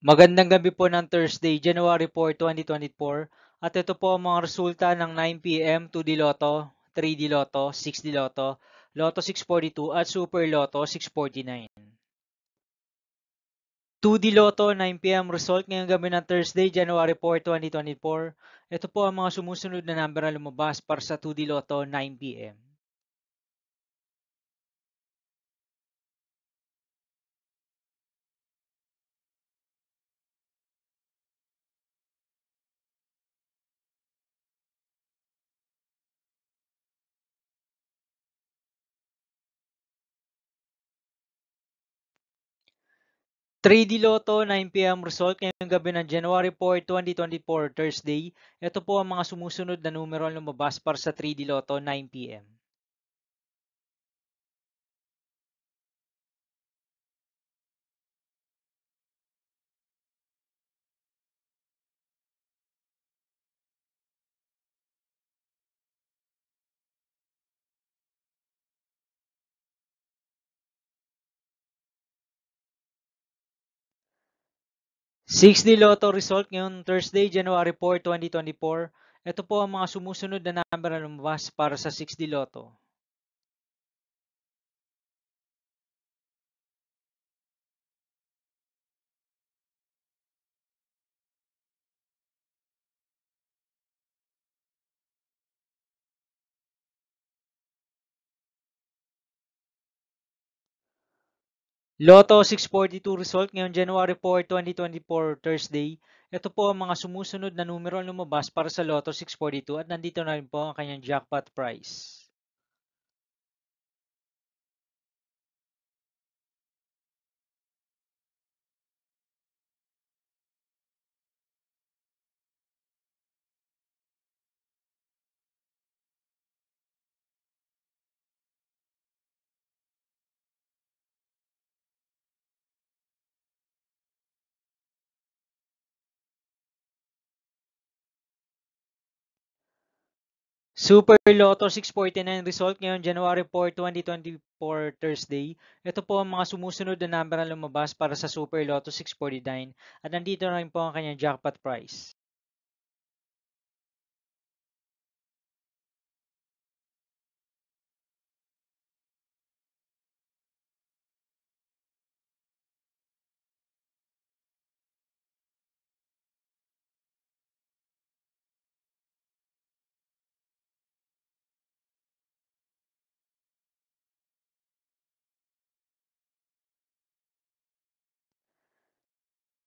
Magandang gabi po ng Thursday, January 4, 2024. At ito po ang mga resulta ng 9 p.m. 2D Lotto, 3D Lotto, 6D Lotto, Lotto 642 at Super Lotto 649. 2D Lotto 9 p.m. result ngayong gabi ng Thursday, January 4, 2024. Ito po ang mga sumusunod na number na lumabas para sa 2D Lotto 9 p.m. 3D Lotto 9 p.m. result ngayong gabi ng January 4, 2024, Thursday. Ito po ang mga sumusunod na numero na lumabas para sa 3D Lotto 9 p.m. 6D Lotto result ngayong Thursday, January 4, 2024. Ito po ang mga sumusunod na number na lumabas para sa 6D Lotto. Lotto 642 result ngayong January 4, 2024, Thursday. Ito po ang mga sumusunod na numero na lumabas para sa Lotto 642 at nandito na rin po ang kanyang jackpot price. Super Lotto 649 result ngayong January 4, 2024, Thursday. Ito po ang mga sumusunod na number na lumabas para sa Super Lotto 649 at nandito na rin po ang kanyang jackpot price.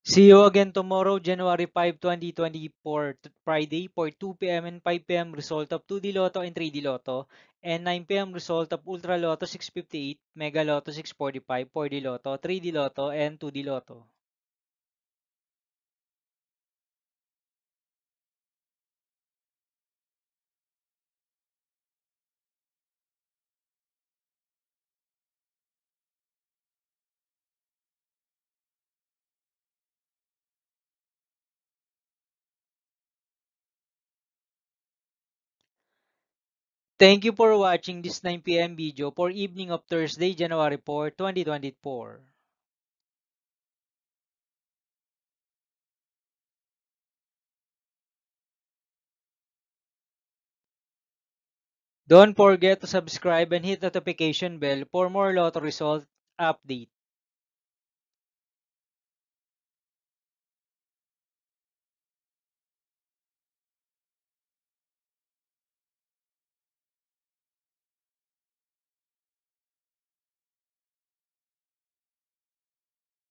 See you again tomorrow, January 5, 2024, Friday for 2 p.m. and 5 p.m. result of 2D Lotto and 3D Lotto and 9 p.m. result of Ultra Lotto 658, Mega Lotto 645, 4D Lotto, 3D Lotto, and 2D Lotto. Thank you for watching this 9 p.m. video for evening of Thursday, January 4, 2024. Don't forget to subscribe and hit the notification bell for more lotto result update.